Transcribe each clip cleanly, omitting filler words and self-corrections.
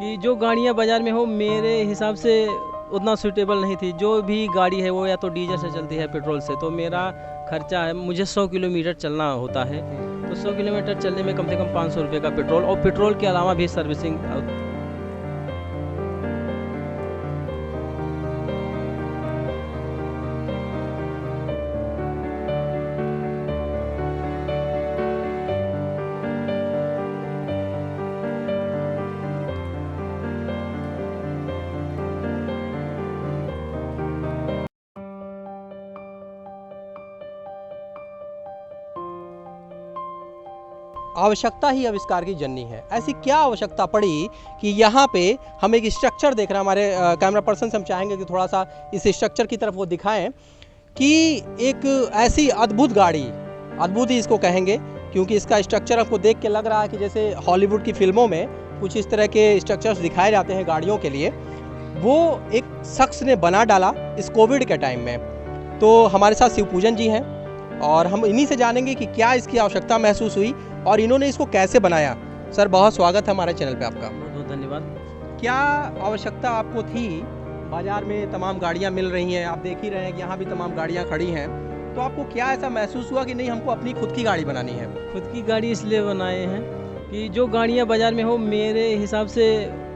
कि जो गाड़ियाँ बाज़ार में हो मेरे हिसाब से उतना सूटेबल नहीं थी। जो भी गाड़ी है वो या तो डीजल से चलती है पेट्रोल से, तो मेरा खर्चा है, मुझे 100 किलोमीटर चलना होता है, तो 100 किलोमीटर चलने में कम से कम 500 रुपये का पेट्रोल, और पेट्रोल के अलावा भी सर्विसिंग। आवश्यकता ही आविष्कार की जननी है। ऐसी क्या आवश्यकता पड़ी कि यहाँ पे हम एक स्ट्रक्चर देख रहे हैं। हमारे कैमरा पर्सन से हम चाहेंगे कि थोड़ा सा इस स्ट्रक्चर की तरफ वो दिखाएं कि एक ऐसी अद्भुत गाड़ी, अद्भुत ही इसको कहेंगे क्योंकि इसका स्ट्रक्चर आपको देख के लग रहा है कि जैसे हॉलीवुड की फिल्मों में कुछ इस तरह के स्ट्रक्चर्स दिखाए जाते हैं गाड़ियों के लिए, वो एक शख्स ने बना डाला इस कोविड के टाइम में। तो हमारे साथ शिवपूजन जी हैं और हम इन्हीं से जानेंगे कि क्या इसकी आवश्यकता महसूस हुई और इन्होंने इसको कैसे बनाया। सर, बहुत स्वागत है हमारे चैनल पे आपका। बहुत बहुत धन्यवाद। क्या आवश्यकता आपको थी? बाजार में तमाम गाड़ियां मिल रही हैं, आप देख ही रहे हैं कि यहाँ भी तमाम गाड़ियां खड़ी हैं, तो आपको क्या ऐसा महसूस हुआ कि नहीं, हमको अपनी खुद की गाड़ी बनानी है? खुद की गाड़ी इसलिए बनाए हैं कि जो गाड़ियाँ बाज़ार में हो मेरे हिसाब से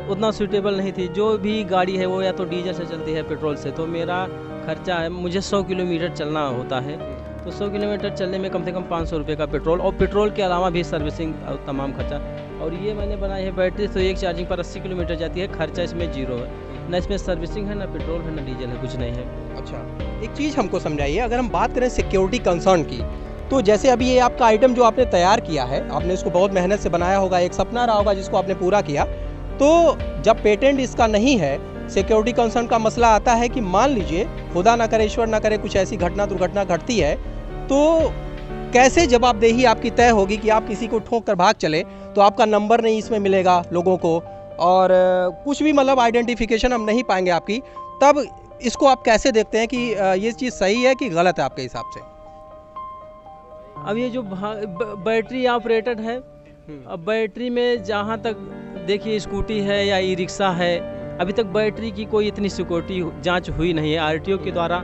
उतना सूटेबल नहीं थी। जो भी गाड़ी है वो या तो डीजल से चलती है पेट्रोल से, तो मेरा खर्चा है, मुझे 100 किलोमीटर चलना होता है, तो 100 किलोमीटर चलने में कम से कम 500 रुपये का पेट्रोल, और पेट्रोल के अलावा भी सर्विसिंग तमाम खर्चा। और ये मैंने बनाई है बैटरी, तो एक चार्जिंग पर 80 किलोमीटर जाती है, खर्चा इसमें जीरो है, ना इसमें सर्विसिंग है, ना पेट्रोल है, ना डीजल है, कुछ नहीं है। अच्छा, एक चीज़ हमको समझाइए, अगर हम बात करें सिक्योरिटी कंसर्न की, तो जैसे अभी ये आपका आइटम जो आपने तैयार किया है, आपने इसको बहुत मेहनत से बनाया होगा, एक सपना रहा होगा जिसको आपने पूरा किया, तो जब पेटेंट इसका नहीं है, सिक्योरिटी कंसर्न का मसला आता है कि मान लीजिए खुदा ना करे, ईश्वर ना करे, कुछ ऐसी दुर्घटना घटती है, तो कैसे जवाबदेही आपकी तय होगी कि आप किसी को ठोक कर भाग चले तो आपका नंबर नहीं इसमें मिलेगा लोगों को, और कुछ भी मतलब आइडेंटिफिकेशन हम नहीं पाएंगे आपकी। तब इसको आप कैसे देखते हैं कि ये चीज़ सही है कि गलत है आपके हिसाब से? अब ये जो बैटरी ऑपरेटेड है, अब बैटरी में जहाँ तक देखिए स्कूटी है या ई रिक्शा है, अभी तक बैटरी की कोई इतनी सिक्योरिटी जांच हुई नहीं है आरटीओ के द्वारा।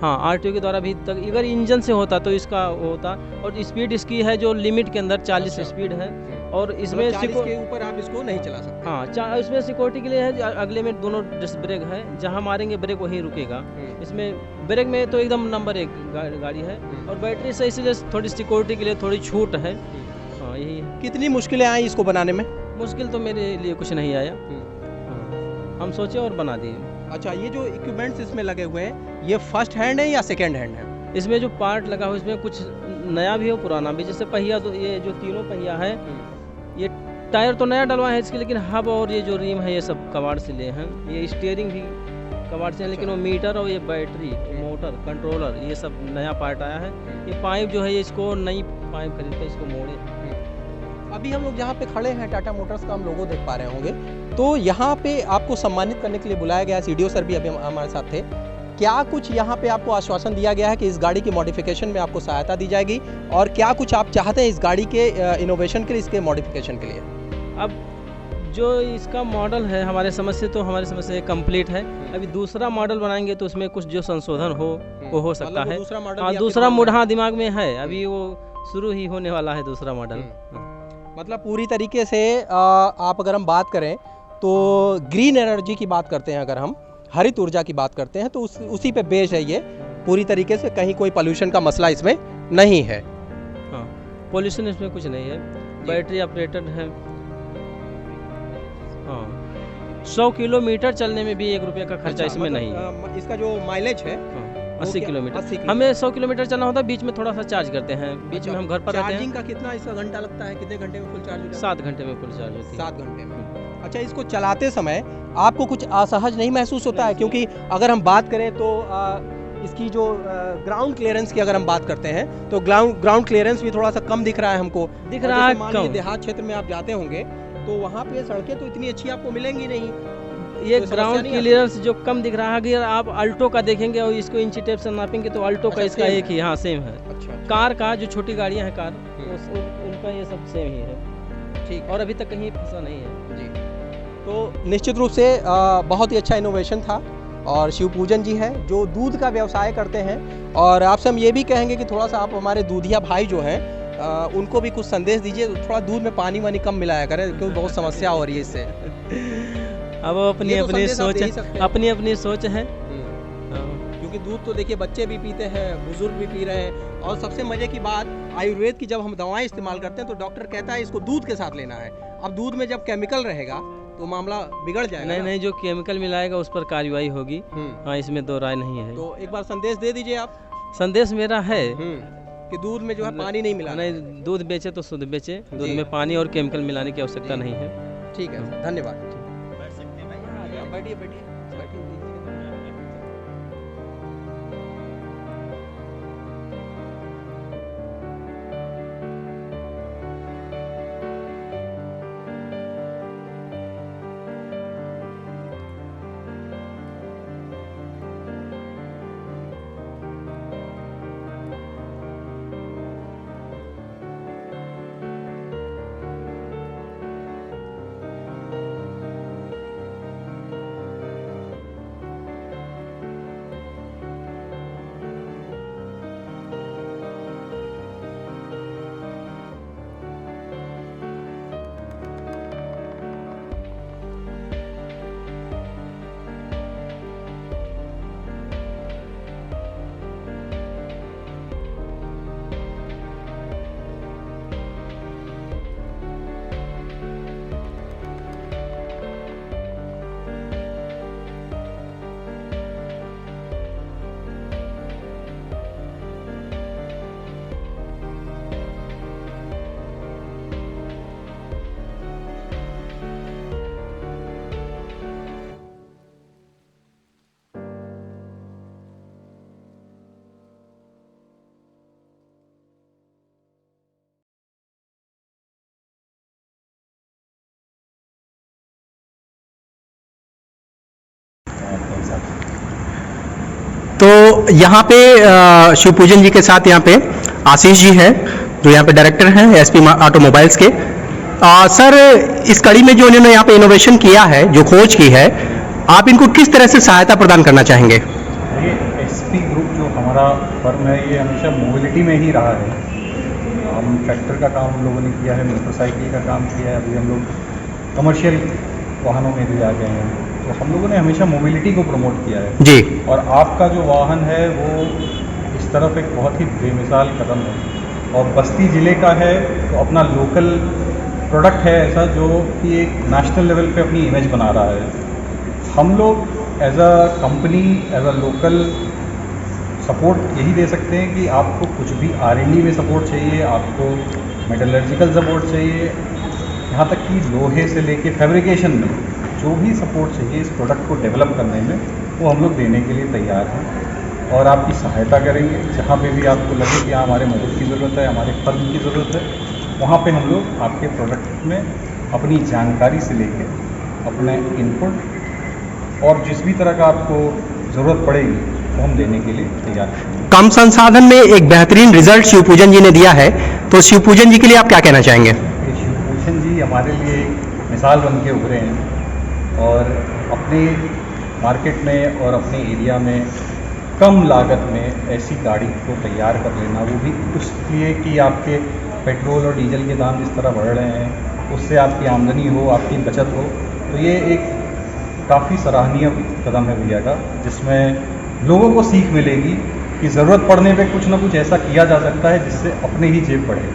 हाँ, आरटीओ के द्वारा भी तक, अगर इंजन से होता तो इसका होता, और स्पीड इसकी है जो लिमिट के अंदर 40 स्पीड है, और इसमें 40 के ऊपर आप इसको नहीं चला सकते। हाँ, इसमें सिक्योरिटी के लिए है, अगले में दोनों डिस्क ब्रेक है, जहाँ मारेंगे ब्रेक वहीं रुकेगा। इसमें ब्रेक में तो एकदम नंबर 1 गाड़ी है, और बैटरी से इसलिए थोड़ी सिक्योरिटी के लिए थोड़ी छूट है। हाँ, यही है। कितनी मुश्किलें आई इसको बनाने में? मुश्किल तो मेरे लिए कुछ नहीं आया, हम सोचे और बना दिए। अच्छा, ये जो इक्विपमेंट्स इसमें लगे हुए हैं, ये फर्स्ट हैंड है या सेकेंड हैंड है? इसमें जो पार्ट लगा हुआ है इसमें कुछ नया भी हो पुराना भी, जैसे पहिया, तो ये जो तीनों पहिया है, ये टायर तो नया डलवाए हैं इसके, लेकिन हब और ये जो रिम है ये सब कबाड़ से लिए हैं। ये स्टीयरिंग भी कबाड़ से है, लेकिन वो मीटर और ये बैटरी, मोटर, कंट्रोलर, ये सब नया पार्ट आया है। ये पाइप जो है, इसको नई पाइप खरीद कर इसको मोड़े। अभी हम लोग जहाँ पे खड़े हैं, टाटा मोटर्स का हम लोगो देख पा रहे होंगे, तो यहाँ पे आपको सम्मानित करने के लिए बुलाया गया, सीडीओ सर भी अभी हमारे साथ थे। क्या कुछ यहाँ पे आपको आश्वासन दिया गया है कि इस गाड़ी की मॉडिफिकेशन में आपको सहायता दी जाएगी, और क्या कुछ आप चाहते हैं इस गाड़ी के इनोवेशन के लिए, इसके मॉडिफिकेशन के लिए? अब जो इसका मॉडल है हमारे समझ से कंप्लीट है। अभी दूसरा मॉडल बनाएंगे तो उसमें कुछ जो संशोधन हो वो हो सकता है। दूसरा मॉडल? हाँ, दूसरा हाँ दिमाग में है, अभी वो शुरू ही होने वाला है दूसरा मॉडल। मतलब पूरी तरीके से आप अगर हम बात करें तो ग्रीन एनर्जी की बात करते हैं, अगर हम हरित ऊर्जा की बात करते हैं, तो उसी पे बेस है ये पूरी तरीके से। कहीं कोई पोल्यूशन का मसला इसमें नहीं है। हाँ, पोल्यूशन इसमें कुछ नहीं है, बैटरी ऑपरेटेड है। हाँ, 100 किलोमीटर चलने में भी 1 रुपये का खर्चा इसमें मतलब, नहीं है। इसका जो माइलेज है 80 किलोमीटर, हमें 100 किलोमीटर चलना होता है, बीच में थोड़ा सा चार्ज करते हैं, बीच में हम घर पर रहते हैं। चार्जिंग का कितना इसका घंटा लगता है? कितने घंटे में फुल चार्ज होता है? 7 घंटे में फुल चार्ज होती है। 7 घंटे में। अच्छा, इसको चलाते समय आपको कुछ असहज नहीं महसूस होता है? क्योंकि अगर हम बात करें तो इसकी जो ग्राउंड क्लियरेंस की अगर हम बात करते हैं तो ग्राउंड क्लियरेंस भी थोड़ा सा कम दिख रहा है हमको। दिख रहा है कम। देहात क्षेत्र में आप जाते होंगे तो वहाँ पे सड़कें तो इतनी अच्छी आपको मिलेंगी नहीं, ये ग्राउंड क्लियरेंस जो कम दिख रहा है। अगर आप अल्टो का देखेंगे और इसको इंची टेप से नापेंगे तो अल्टो का इसका एक ही, हाँ, सेम है। अच्छा, कार का जो छोटी गाड़ियाँ हैं कार, उनका ये सब सेम ही है। ठीक, और अभी तक कहीं फंसा नहीं है जी। तो निश्चित रूप से बहुत ही अच्छा इनोवेशन था। और शिवपूजन जी हैं जो दूध का व्यवसाय करते हैं, और आपसे हम ये भी कहेंगे कि थोड़ा सा आप हमारे दूधिया भाई जो हैं उनको भी कुछ संदेश दीजिए, थोड़ा दूध में पानी वानी कम मिलाया करें क्योंकि बहुत समस्या हो रही है इससे। अब अपनी ये तो अपनी संदेश आप सोच दे ही सकते हैं। अपनी अपनी सोच है। क्योंकि दूध तो देखिए बच्चे भी पीते हैं, बुजुर्ग भी पी रहे हैं, और सबसे मजे की बात आयुर्वेद की जब हम दवाएं इस्तेमाल करते हैं तो डॉक्टर कहता है इसको दूध के साथ लेना है। अब दूध में जब केमिकल रहेगा तो मामला बिगड़ जाएगा। नहीं ना? नहीं, जो केमिकल मिलाएगा उस पर कार्रवाई होगी। हाँ, इसमें दो राय नहीं है। तो एक बार संदेश दे दीजिए आप। संदेश मेरा है कि दूध में जो है पानी नहीं मिलाना। नहीं, दूध बेचे तो शुद्ध बेचे, दूध जी। में पानी और केमिकल मिलाने की आवश्यकता नहीं है। ठीक है सर, धन्यवाद। बैठिए बैठिए बैठिए। तो यहाँ पे शिवपूजन जी के साथ यहाँ पे आशीष जी हैं जो यहाँ पे डायरेक्टर हैं एसपी ऑटोमोबाइल्स के। सर, इस कड़ी में जो उन्होंने यहाँ पे इनोवेशन किया है, जो खोज की है, आप इनको किस तरह से सहायता प्रदान करना चाहेंगे? ये एसपी ग्रुप जो हमारा फर्म है ये हमेशा मोबिलिटी में ही रहा है। हम ट्रैक्टर का काम हम लोगों ने किया है, मोटरसाइकिल का काम किया है, अभी हम लोग कमर्शियल वाहनों में भी आ गए हैं। तो हम लोगों ने हमेशा मोबिलिटी को प्रमोट किया है जी। और आपका जो वाहन है वो इस तरफ एक बहुत ही बेमिसाल कदम है। और बस्ती ज़िले का है तो अपना लोकल प्रोडक्ट है ऐसा जो कि एक नेशनल लेवल पे अपनी इमेज बना रहा है। हम लोग as a company, as a local support यही दे सकते हैं कि आपको कुछ भी R&D में सपोर्ट चाहिए, आपको मेटलर्जिकल सपोर्ट चाहिए, यहाँ तक कि लोहे से लेके फैब्रिकेशन में जो भी सपोर्ट चाहिए इस प्रोडक्ट को डेवलप करने में, वो हम लोग देने के लिए तैयार हैं और आपकी सहायता करेंगे। जहाँ पे भी आपको लगे कि हाँ हमारे मदद की ज़रूरत है, हमारे फर्म की ज़रूरत है, वहाँ पे हम लोग आपके प्रोडक्ट में अपनी जानकारी से लेके अपने इनपुट और जिस भी तरह का आपको ज़रूरत पड़ेगी वो हम देने के लिए तैयार हैं। कम संसाधन में एक बेहतरीन रिजल्ट शिवपूजन जी ने दिया है, तो शिवपूजन जी के लिए आप क्या कहना चाहेंगे? शिवपूजन जी हमारे लिए एक मिसाल बन के उभरे हैं और अपने मार्केट में और अपने एरिया में कम लागत में ऐसी गाड़ी को तैयार कर लेना, वो भी इसलिए कि आपके पेट्रोल और डीजल के दाम जिस तरह बढ़ रहे हैं उससे आपकी आमदनी हो, आपकी बचत हो। तो ये एक काफ़ी सराहनीय कदम है भैया का, जिसमें लोगों को सीख मिलेगी कि ज़रूरत पड़ने पे कुछ ना कुछ ऐसा किया जा सकता है जिससे अपने ही जेब बढ़े।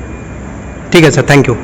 ठीक है सर, थैंक यू।